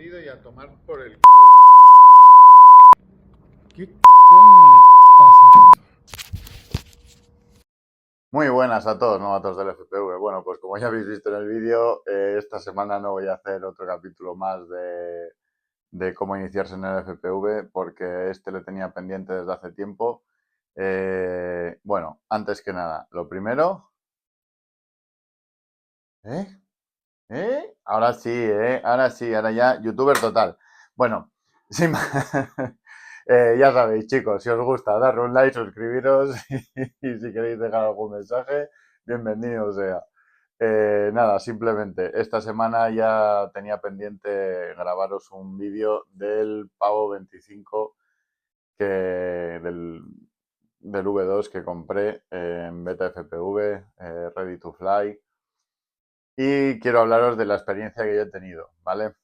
encendido y a tomar por el ¿Qué coño le pasa? Muy buenas a todos, novatos del FPV. Bueno, pues como ya habéis visto en el vídeo, esta semana no voy a hacer otro capítulo más de cómo iniciarse en el FPV, porque este lo tenía pendiente desde hace tiempo. Bueno, antes que nada, lo primero... ¿Eh? Ahora sí, ahora sí, ahora ya, youtuber total. Bueno, sin más, ya sabéis, chicos, si os gusta, darle un like, suscribiros y si queréis dejar algún mensaje, bienvenido sea. Nada, simplemente, esta semana ya tenía pendiente grabaros un vídeo del Pavo 25 del V2 que compré en Beta FPV, Ready to Fly. Y quiero hablaros de la experiencia que yo he tenido, ¿vale?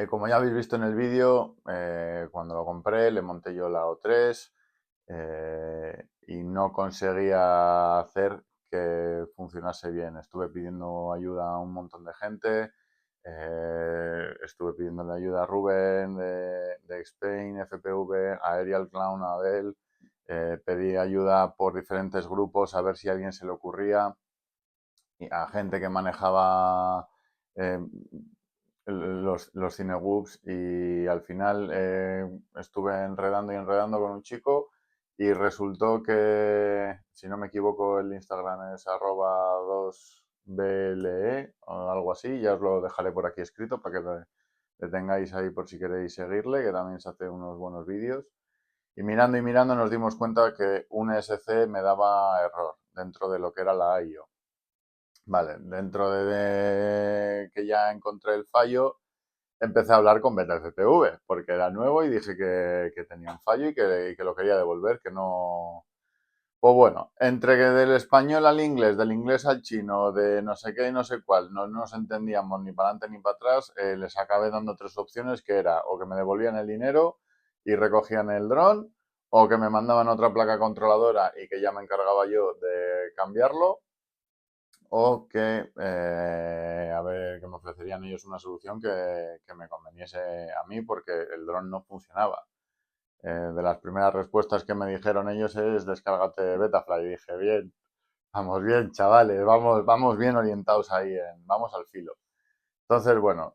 Como ya habéis visto en el vídeo, cuando lo compré le monté yo la O3 y no conseguía hacer que funcionase bien. Estuve pidiendo ayuda a un montón de gente, estuve pidiéndole ayuda a Rubén de X-Pain, FPV, a Aerial Clown, a Abel, pedí ayuda por diferentes grupos a ver si a alguien se le ocurría, y a gente que manejaba eh, los cinewhoops, y al final estuve enredando y enredando con un chico y resultó que, si no me equivoco, el Instagram es @2BLE o algo así, ya os lo dejaré por aquí escrito para que le tengáis ahí por si queréis seguirle, que también se hace unos buenos vídeos. Y mirando nos dimos cuenta que un ESC me daba error dentro de lo que era la IO. Vale, dentro de que ya encontré el fallo, empecé a hablar con BetaFPV, porque era nuevo y dije que tenía un fallo y que lo quería devolver, que no... Pues bueno, entre que del español al inglés, del inglés al chino, de no sé qué y no sé cuál, no nos entendíamos ni para adelante ni para atrás, les acabé dando tres opciones, que era o que me devolvían el dinero y recogían el dron, o que me mandaban otra placa controladora y que ya me encargaba yo de cambiarlo, o que, a ver, que me ofrecerían ellos una solución que me conveniese a mí, porque el dron no funcionaba. De las primeras respuestas que me dijeron ellos es: descárgate Betafly. Y dije, bien, chavales, vamos bien orientados ahí, vamos al filo. Entonces, bueno,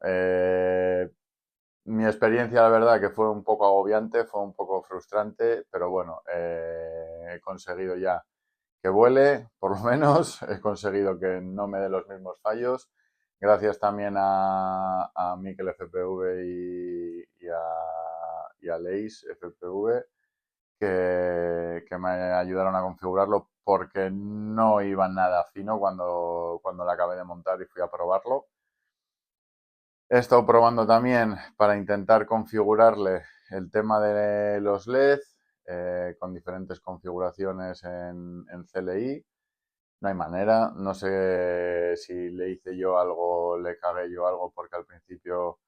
mi experiencia, la verdad, que fue un poco agobiante, fue un poco frustrante, pero bueno, he conseguido ya que vuele, por lo menos. He conseguido que no me dé los mismos fallos. Gracias también a Mikel FPV y a Leis FPV, que me ayudaron a configurarlo, porque no iba nada fino cuando lo acabé de montar y fui a probarlo. He estado probando también para intentar configurarle el tema de los LED, con diferentes configuraciones en CLI. No hay manera, no sé si le hice yo algo, le cagué yo algo, porque al principio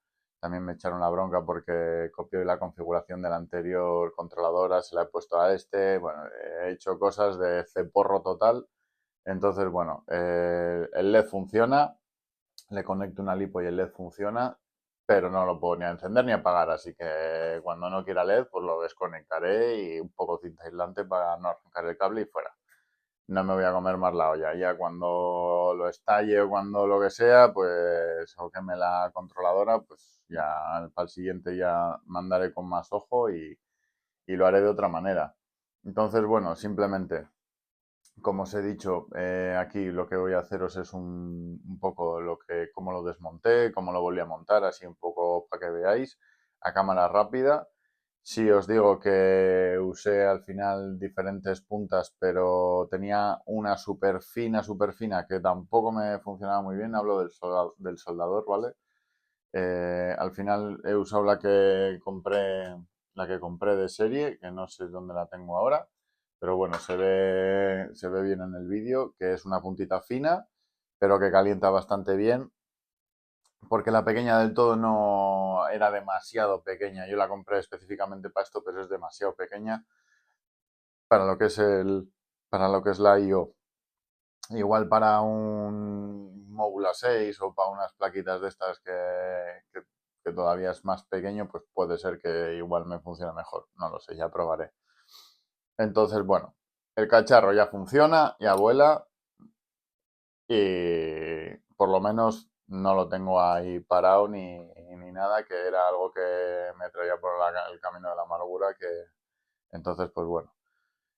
también me echaron la bronca porque copié la configuración de la anterior controladora, se la he puesto a este. Bueno, he hecho cosas de ceporro total. Entonces, bueno, el LED funciona, le conecto una lipo y el LED funciona, pero no lo puedo ni a encender ni a apagar, así que cuando no quiera LED, pues lo desconectaré y un poco cinta aislante para no arrancar el cable y fuera. No me voy a comer más la olla. Ya cuando lo estalle o cuando lo que sea, pues, o queme la controladora, pues ya para el siguiente ya mandaré con más ojo y lo haré de otra manera. Entonces, bueno, simplemente, como os he dicho, aquí lo que voy a haceros es un poco cómo lo desmonté, cómo lo volví a montar, así un poco para que veáis a cámara rápida. Sí, os digo que usé al final diferentes puntas, pero tenía una súper fina, que tampoco me funcionaba muy bien. Hablo del soldador, ¿vale? Al final he usado la que compré de serie, que no sé dónde la tengo ahora, pero bueno, se ve bien en el vídeo, que es una puntita fina, pero que calienta bastante bien, porque la pequeña del todo no era demasiado pequeña. Yo la compré específicamente para esto, pero es demasiado pequeña para lo que es la IO. Igual para un Móvula 6 o para unas plaquitas de estas que todavía es más pequeño, pues puede ser que igual me funcione mejor. No lo sé, ya probaré. Entonces, bueno, el cacharro ya funciona, ya vuela y por lo menos no lo tengo ahí parado ni nada, que era algo que me traía por el camino de la amargura, que entonces, pues bueno,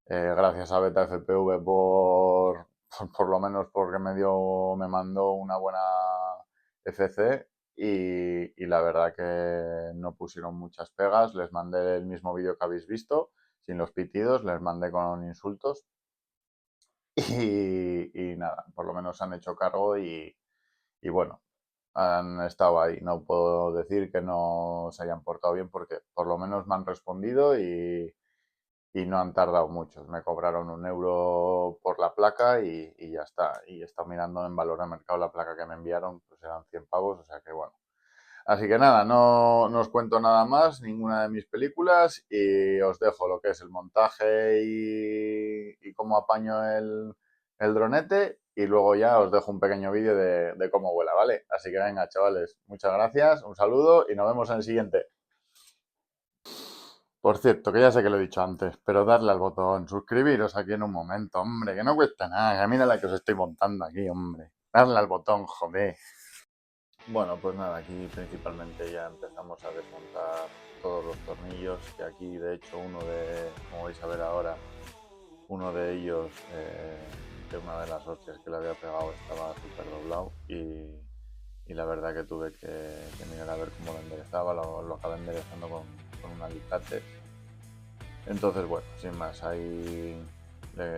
gracias a Beta FPV por lo menos porque me mandó una buena FC y la verdad que no pusieron muchas pegas. Les mandé el mismo vídeo que habéis visto, sin los pitidos, les mandé con insultos y nada, por lo menos han hecho cargo y bueno, han estado ahí. No puedo decir que no se hayan portado bien porque por lo menos me han respondido y no han tardado mucho. Me cobraron 1 euro por la placa y ya está. Y he estado mirando en valor de mercado la placa que me enviaron, pues eran 100 pavos, o sea que bueno. Así que nada, no os cuento nada más, ninguna de mis películas y os dejo lo que es el montaje y cómo apaño el dronete y luego ya os dejo un pequeño vídeo de cómo vuela, ¿vale? Así que venga, chavales, muchas gracias, un saludo y nos vemos en el siguiente. Por cierto, que ya sé que lo he dicho antes, pero darle al botón, suscribiros aquí en un momento, hombre, que no cuesta nada, que mira la que os estoy montando aquí, hombre. Darle al botón, joder. Bueno, pues nada, aquí principalmente ya empezamos a desmontar todos los tornillos, que aquí de hecho como vais a ver ahora, uno de ellos, de una de las hostias que le había pegado estaba súper doblado y la verdad que tuve que mirar a ver cómo lo enderezaba, lo acabé enderezando con un alicate. Entonces, bueno, sin más, ahí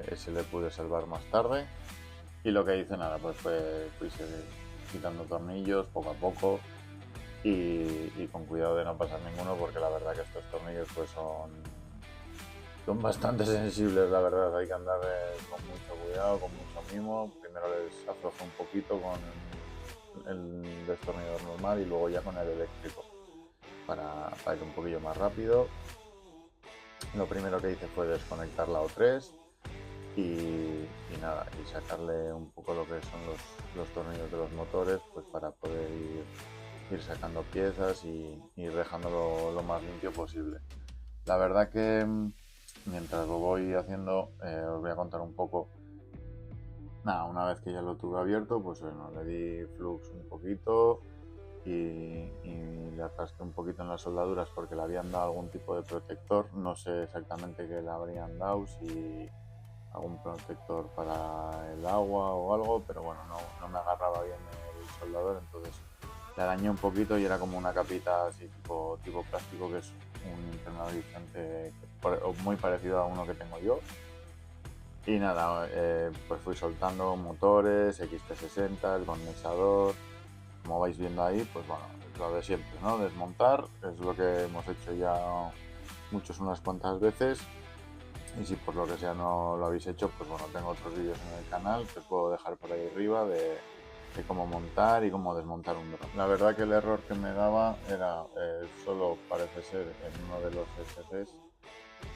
ese le pude salvar más tarde. Y lo que hice, nada, pues fui quitando tornillos poco a poco y con cuidado de no pasar ninguno, porque la verdad que estos tornillos pues son bastante sensibles, la verdad. Hay que andar con mucho cuidado, con mucho mimo. Primero les aflojo un poquito con el destornillador normal y luego ya con el eléctrico para ir un poquillo más rápido. Lo primero que hice fue desconectar la O3 y nada, y sacarle un poco lo que son los tornillos de los motores, pues para poder ir sacando piezas y ir dejándolo lo más limpio posible. La verdad que mientras lo voy haciendo, os voy a contar un poco. Nada, una vez que ya lo tuve abierto, pues bueno, le di flux un poquito y le atasqué un poquito en las soldaduras porque le habían dado algún tipo de protector. No sé exactamente qué le habrían dado, si algún protector para el agua o algo, pero bueno, no me agarraba bien el soldador, entonces le arañé un poquito y era como una capita así tipo plástico, que es un impermeabilizante muy parecido a uno que tengo yo. Y nada, pues fui soltando motores, XT60, el condensador. Como vais viendo ahí, pues bueno, es lo de siempre, ¿no? Desmontar es lo que hemos hecho ya unas cuantas veces. Y si por lo que sea no lo habéis hecho, pues bueno, tengo otros vídeos en el canal que os puedo dejar por ahí arriba de cómo montar y cómo desmontar un dron. La verdad que el error que me daba era, solo parece ser en uno de los SCs.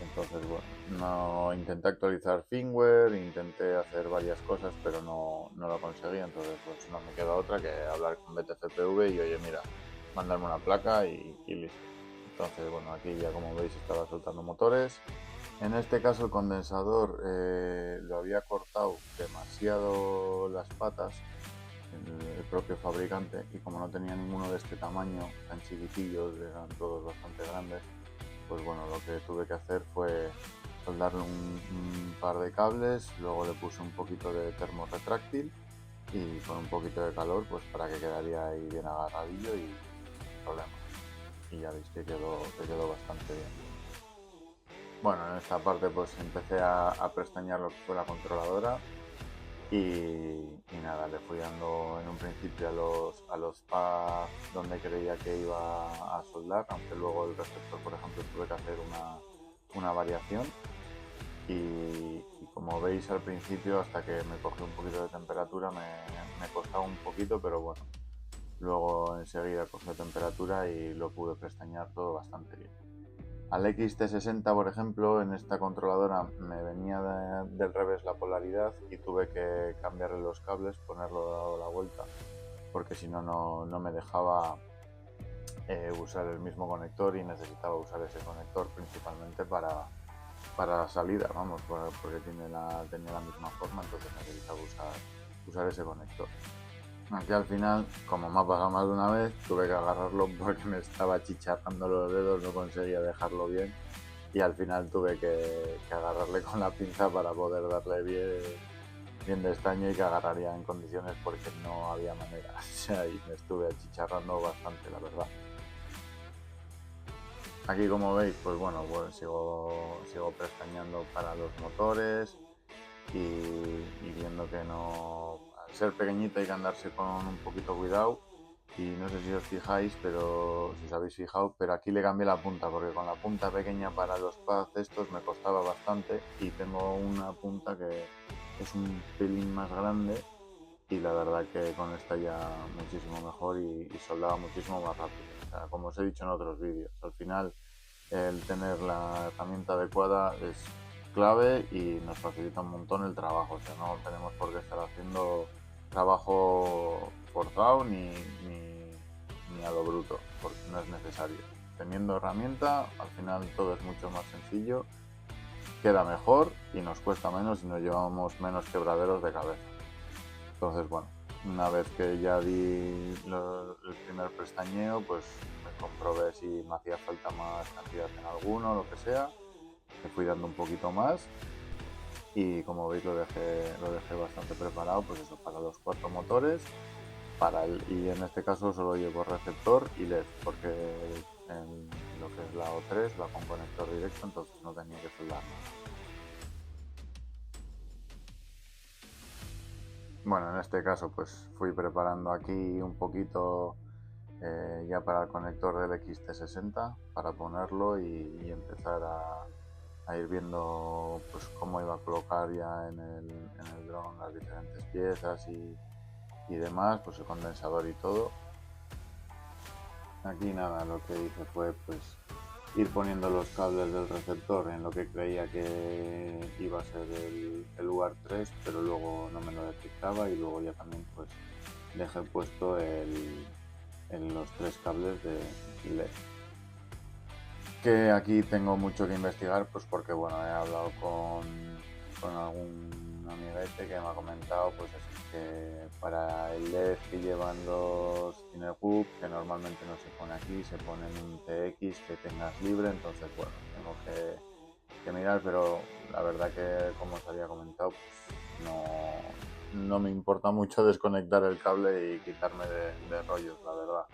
Entonces, bueno, no intenté actualizar firmware, intenté hacer varias cosas, pero no lo conseguí. Entonces, pues no me queda otra que hablar con BTCPV y, oye, mira, mandarme una placa y listo. Entonces, bueno, aquí ya como veis estaba soltando motores. En este caso el condensador lo había cortado demasiado las patas el propio fabricante, y como no tenía ninguno de este tamaño, tan chiquitillos, eran todos bastante grandes, pues bueno, lo que tuve que hacer fue soldarle un par de cables, luego le puse un poquito de termo retráctil y con un poquito de calor, pues para que quedaría ahí bien agarradillo y sin problema. Y ya veis que quedó bastante bien. Bueno, en esta parte pues empecé a pestañear lo que fue la controladora y nada, le fui dando en un principio a los pads donde creía que iba a soldar, aunque luego el receptor, por ejemplo, tuve que hacer una variación y como veis al principio, hasta que me cogió un poquito de temperatura, me costaba un poquito, pero bueno, luego enseguida cogió temperatura y lo pude pestañear todo bastante bien. Al XT60, por ejemplo, en esta controladora me venía del revés la polaridad y tuve que cambiarle los cables, ponerlo dado la vuelta, porque si no, no me dejaba usar el mismo conector y necesitaba usar ese conector principalmente para la salida, vamos, porque tenía la misma forma, entonces necesitaba usar ese conector. Aquí al final, como me ha pasado más de una vez, tuve que agarrarlo porque me estaba chicharrando los dedos, no conseguía dejarlo bien y al final tuve que agarrarle con la pinza para poder darle bien de estaño y que agarraría en condiciones porque no había manera. O sea, y me estuve achicharrando bastante, la verdad. Aquí como veis, pues bueno, pues sigo pestañeando para los motores y viendo que no... Al ser pequeñito hay que andarse con un poquito cuidado y no sé si os fijáis, pero si os habéis fijado, pero aquí le cambié la punta porque con la punta pequeña para los pads estos me costaba bastante y tengo una punta que es un pelín más grande y la verdad que con esta ya muchísimo mejor y soldaba muchísimo más rápido. O sea, como os he dicho en otros vídeos, al final el tener la herramienta adecuada es clave y nos facilita un montón el trabajo. O sea, no tenemos por qué estar haciendo trabajo forzado ni a lo bruto, porque no es necesario. Teniendo herramienta, al final todo es mucho más sencillo, queda mejor y nos cuesta menos y nos llevamos menos quebraderos de cabeza. Entonces, bueno, una vez que ya di el primer pestañeo, pues me comprobé si me hacía falta más cantidad en alguno, lo que sea. Me fui dando un poquito más y como veis lo dejé bastante preparado, pues eso, para los 4 motores. Y en este caso solo llevo receptor y LED, porque en lo que es la O3 va con conector directo, entonces no tenía que soldar nada. Bueno, en este caso pues fui preparando aquí un poquito ya para el conector del XT60 para ponerlo y empezar a ir viendo pues cómo iba a colocar ya en el dron las diferentes piezas y demás, pues el condensador y todo. Aquí nada, lo que hice fue pues ir poniendo los cables del receptor en lo que creía que iba a ser el UART 3, pero luego no me lo detectaba y luego ya también pues dejé puesto en los 3 cables de LED. Que aquí tengo mucho que investigar, pues porque bueno, he hablado con algún amiguete que me ha comentado pues eso, que para el LED que llevan los Cinegroup, que normalmente no se pone aquí, se pone en un TX que tengas libre, entonces bueno, tengo que mirar, pero la verdad que como os había comentado, pues no me importa mucho desconectar el cable y quitarme de rollos, la verdad.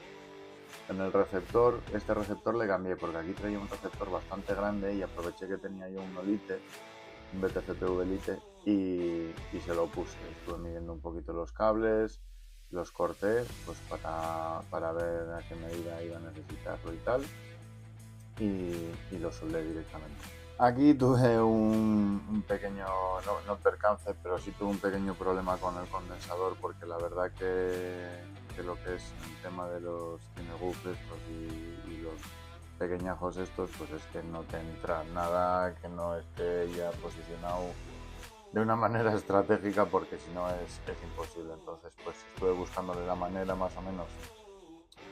En el receptor, este receptor le cambié porque aquí traía un receptor bastante grande y aproveché que tenía yo un Olite, un BTCPV Elite y se lo puse. Estuve midiendo un poquito los cables, los corté pues para ver a qué medida iba a necesitarlo y tal y lo soldé directamente. Aquí tuve un pequeño, no percance, pero sí tuve un pequeño problema con el condensador porque la verdad que lo que es el tema de los Cinegroup estos y los pequeñajos estos, pues es que no te entra nada que no esté ya posicionado de una manera estratégica porque si no es imposible. Entonces pues estuve buscándole la manera más o menos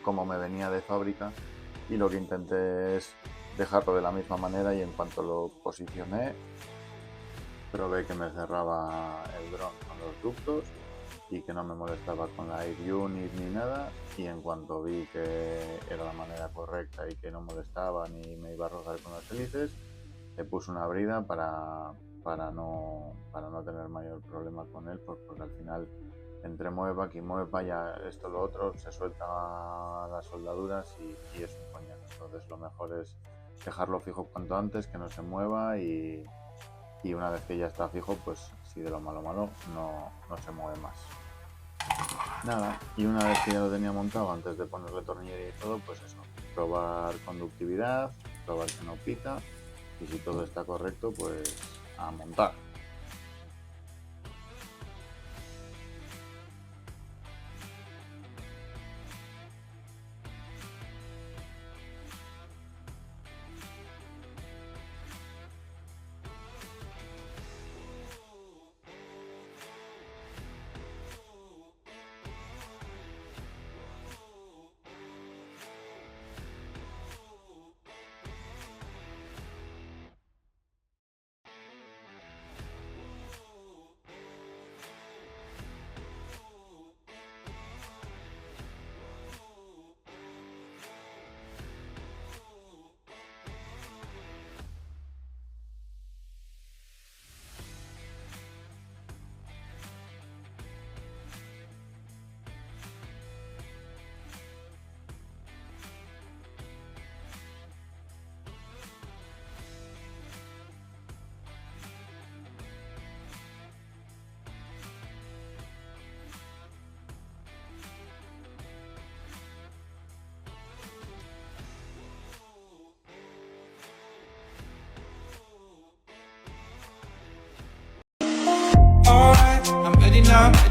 como me venía de fábrica y lo que intenté es dejarlo de la misma manera y en cuanto lo posicioné probé que me cerraba el dron con los ductos y que no me molestaba con la Air Unit ni nada y en cuanto vi que era la manera correcta y que no molestaba ni me iba a rozar con las hélices le puse una brida para no tener mayor problema con él porque al final entre mueva, que mueva, ya esto lo otro, se sueltan las soldaduras y es un coñazo. Entonces lo mejor es dejarlo fijo cuanto antes, que no se mueva y una vez que ya está fijo, pues si de lo malo no se mueve más. Nada, y una vez que ya lo tenía montado, antes de ponerle tornillería y todo, pues eso, probar conductividad, probar que no pica y si todo está correcto, pues a montar.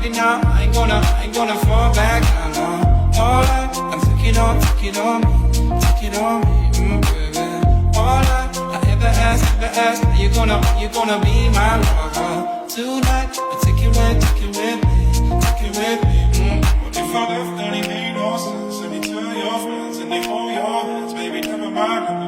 ready now. I ain't gonna fall back. I know. All I'm taking on me, take it on me, baby. All I ever ask, are you gonna be my lover tonight? I take it with me, take it with me. What if I left and it made no sense? And you tell your friends and they hold your hands, baby, never mind.